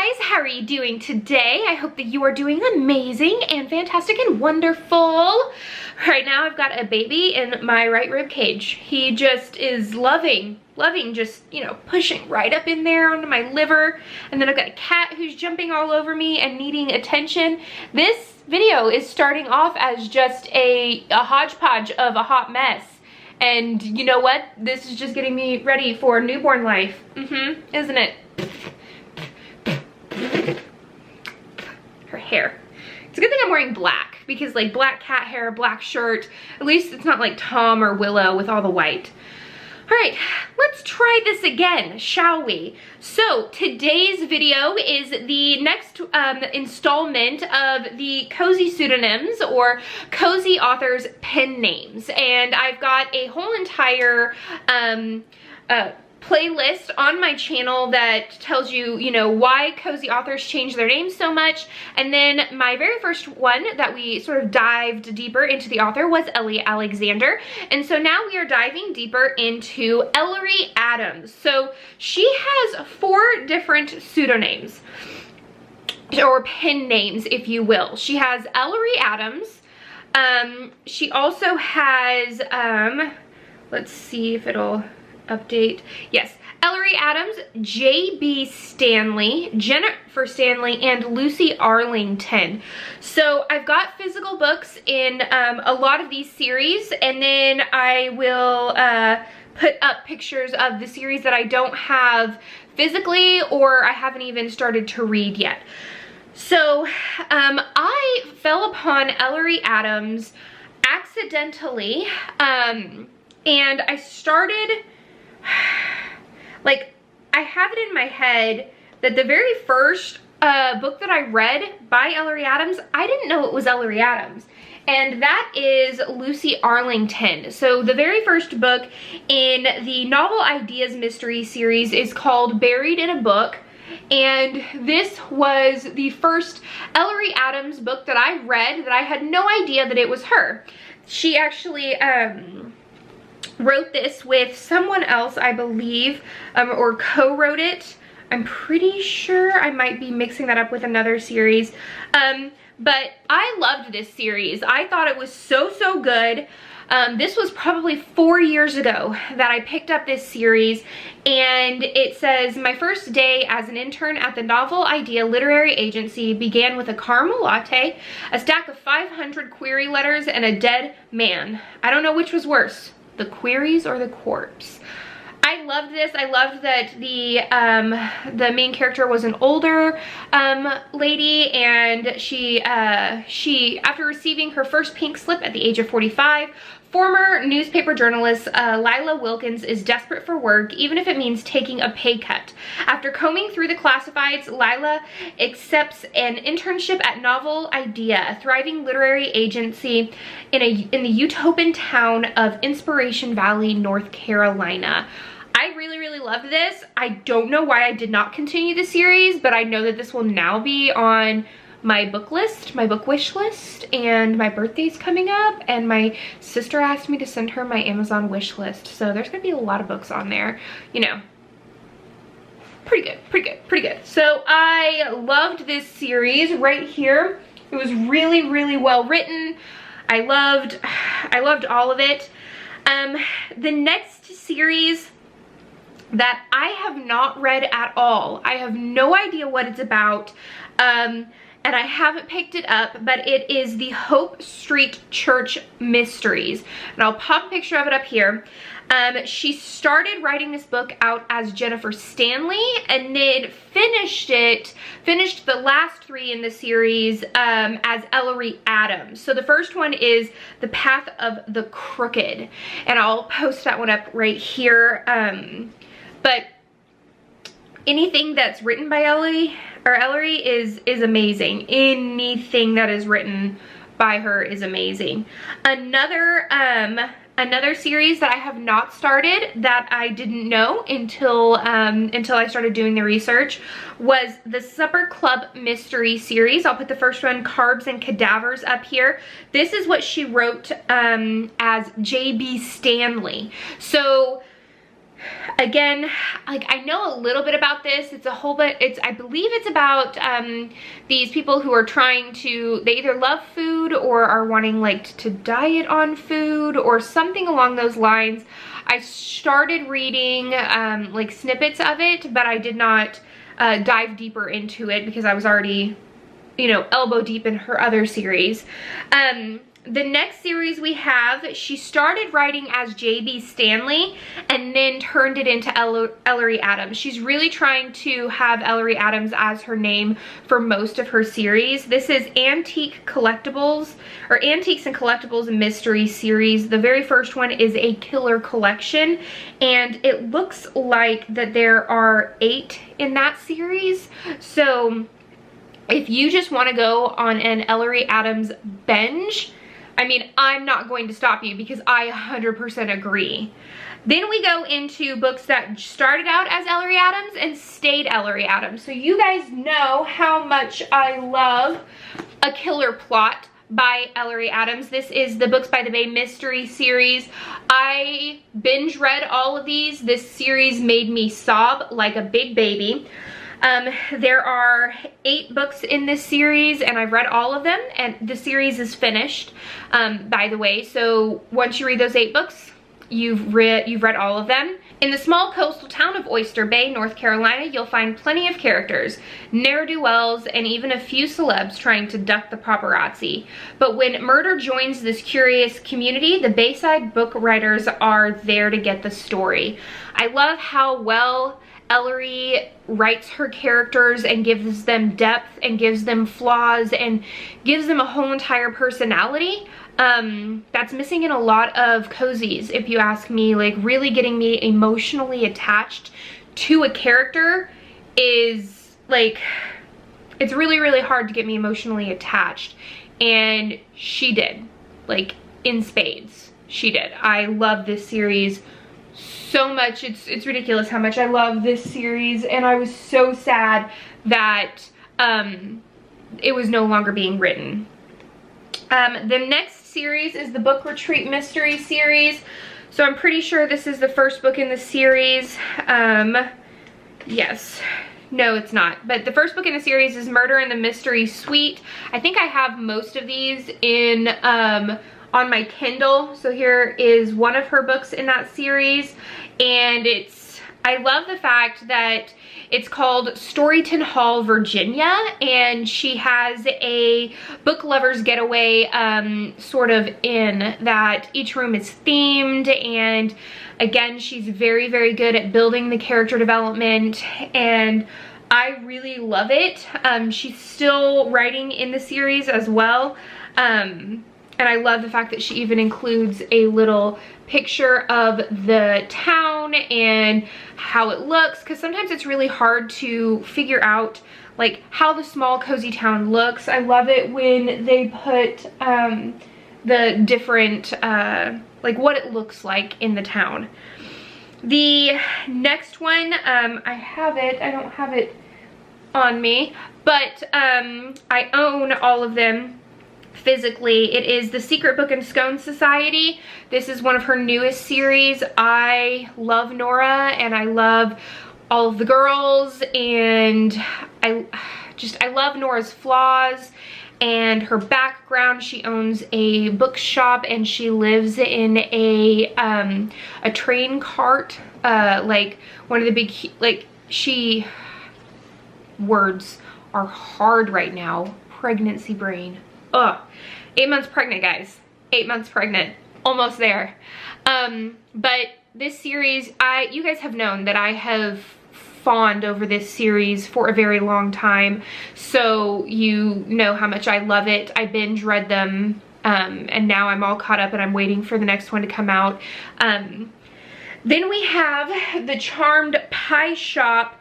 guys, how are you doing today? I hope that you are doing amazing and fantastic and wonderful. Right now I've got a baby in my right rib cage. He just is loving just, you know, pushing right up in there onto my liver. And then I've got a cat who's jumping all over me and needing attention. This video is starting off as just a hodgepodge of a hot mess. And you know what? This is just getting me ready for newborn life. Isn't it? Her hair. It's a good thing I'm wearing black, because like black cat hair, black shirt, at least it's not like Tom or Willow with all the white. All right, let's try this again, shall we? So today's video is the next installment of the cozy pseudonyms or cozy authors pen names. And I've got a whole entire playlist on my channel that tells you, you know, why cozy authors change their names so much. And then my very first one that we sort of dived deeper into the author was Ellery Alexander. And so now we are diving deeper into Ellery Adams. So she has 4 different pseudonyms, or pen names, if you will. She has Ellery Adams. She also has, let's see if it'll update. Yes, Ellery Adams, J.B. Stanley, Jennifer Stanley, and Lucy Arlington. So I've got physical books in a lot of these series, and then I will put up pictures of the series that I don't have physically or I haven't even started to read yet. So I fell upon Ellery Adams accidentally, and I started, like, I have it in my head that the very first book that I read by Ellery Adams, I didn't know it was Ellery Adams. And that is Lucy Arlington. So the very first book in the Novel Ideas Mystery series is called Buried in a Book. And this was the first Ellery Adams book that I read that I had no idea that it was her. She actually wrote this with someone else, I believe, or co-wrote it. I'm pretty sure. I might be mixing that up with another series. But I loved this series. I thought it was so good. This was probably 4 years ago that I picked up this series, and it says, my first day as an intern at the Novel Idea Literary Agency began with a caramel latte, a stack of 500 query letters, and a dead man. I don't know which was worse, the queries or the corpse. I loved this. I loved that the main character was an older lady, and she after receiving her first pink slip at the age of 45, former newspaper journalist Lila Wilkins is desperate for work, even if it means taking a pay cut. After combing through the classifieds, Lila accepts an internship at Novel Idea, a thriving literary agency in the utopian town of Inspiration Valley, North Carolina. I really loved this. I don't know why I did not continue the series, but I know that this will now be on my book list, my book wish list, and my birthday's coming up, and my sister asked me to send her my Amazon wish list, so there's gonna be a lot of books on there, you know. Pretty good. So I loved this series right here. It was really well written. I loved all of it. The next series that I have not read at all, I have no idea what it's about, and I haven't picked it up, but it is the Hope Street Church Mysteries, and I'll pop a picture of it up here. She started writing this book out as Jennifer Stanley, and then finished the last 3 in the series as Ellery Adams. So the first one is The Path of the Crooked, and I'll post that one up right here. But anything that's written by Ellery is amazing. Anything that is written by her is amazing. Another series that I have not started that I didn't know until I started doing the research was the Supper Club Mystery series. I'll put the first one, Carbs and Cadavers, up here. This is what she wrote as J.B. Stanley. So again, like, I know a little bit about this. It's a whole bit, I believe it's about these people who are trying to, they either love food or are wanting like to diet on food or something along those lines. I started reading like snippets of it, but I did not dive deeper into it because I was already, you know, elbow deep in her other series. The next series we have, she started writing as J.B. Stanley and then turned it into Ellery Adams. She's really trying to have Ellery Adams as her name for most of her series. This is Antique Collectibles, or Antiques and Collectibles Mystery Series. The very first one is a killer collection, and it looks like that there are 8 in that series. So if you just want to go on an Ellery Adams binge, I mean, I'm not going to stop you because I 100% agree. Then we go into books that started out as Ellery Adams and stayed Ellery Adams. So you guys know how much I love A Killer Plot by Ellery Adams. This is the Books by the Bay mystery series. I binge read all of these. This series made me sob like a big baby. There are 8 books in this series, and I've read all of them, and the series is finished, by the way. So once you read those 8 books, you've read all of them. In the small coastal town of Oyster Bay, North Carolina, you'll find plenty of characters, ne'er-do-wells, and even a few celebs trying to duck the paparazzi. But when murder joins this curious community, the Bayside book writers are there to get the story. I love how well Ellery writes her characters and gives them depth and gives them flaws and gives them a whole entire personality. That's missing in a lot of cozies, if you ask me. Like, really getting me emotionally attached to a character is like, it's really, really hard to get me emotionally attached, and she did, like, in spades. She did. I love this series so much. It's ridiculous how much I love this series, and I was so sad that it was no longer being written. The next series is the Book Retreat Mystery Series. So I'm pretty sure this is the first book in the series. Yes. No, it's not. But the first book in the series is Murder in the Mystery Suite. I think I have most of these in on my Kindle. So here is one of her books in that series, and I love the fact that it's called Storyton Hall, Virginia, and she has a book lover's getaway sort of inn that each room is themed, and again, she's very, very good at building the character development, and I really love it. She's still writing in the series as well. And I love the fact that she even includes a little picture of the town and how it looks, because sometimes it's really hard to figure out like how the small cozy town looks. I love it when they put the different like what it looks like in the town. The next one, I don't have it on me, but I own all of them physically. It is The Secret Book and Scone Society. This is one of her newest series. I love Nora, and I love all of the girls, and I love Nora's flaws and her background. She owns a bookshop, and she lives in a train cart, like one of the big, like, words are hard right now. Pregnancy brain. Ugh. 8 months pregnant, guys. 8 months pregnant. Almost there. But this series, you guys have known that I have fawned over this series for a very long time, so you know how much I love it. I binge read them, and now I'm all caught up and I'm waiting for the next one to come out. Then we have the Charmed Pie Shop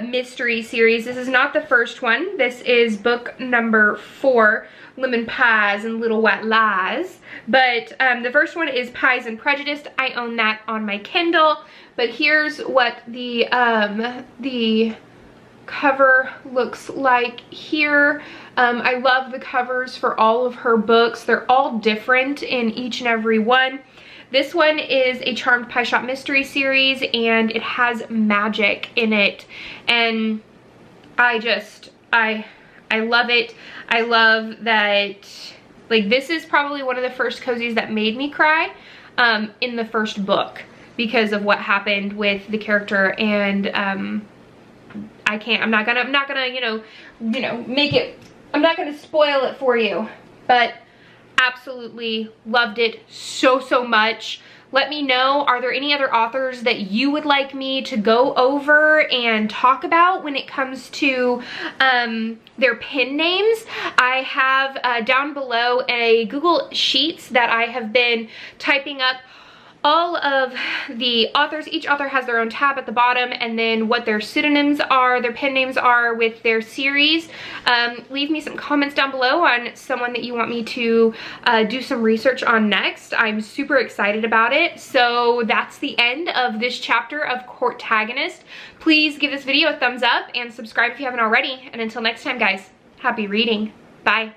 mystery series. This is not the first one. This is book number 4, Lemon Pies and Little White Lies. But the first one is Pies and Prejudice. I own that on my Kindle. But here's what the cover looks like here. I love the covers for all of her books. They're all different in each and every one. This one is a Charmed Pie Shop mystery series, and it has magic in it, and I love it. I love that, like, this is probably one of the first cozies that made me cry in the first book because of what happened with the character, and I'm not gonna, you know, make it, I'm not gonna spoil it for you, but absolutely loved it so much. Let me know, are there any other authors that you would like me to go over and talk about when it comes to their pen names? I have down below a Google Sheets that I have been typing up all of the authors. Each author has their own tab at the bottom, and then what their pseudonyms are, their pen names are with their series. Leave me some comments down below on someone that you want me to do some research on next. I'm super excited about it. So that's the end of this chapter of Courtagonist. Please give this video a thumbs up and subscribe if you haven't already. And until next time, guys, happy reading. Bye.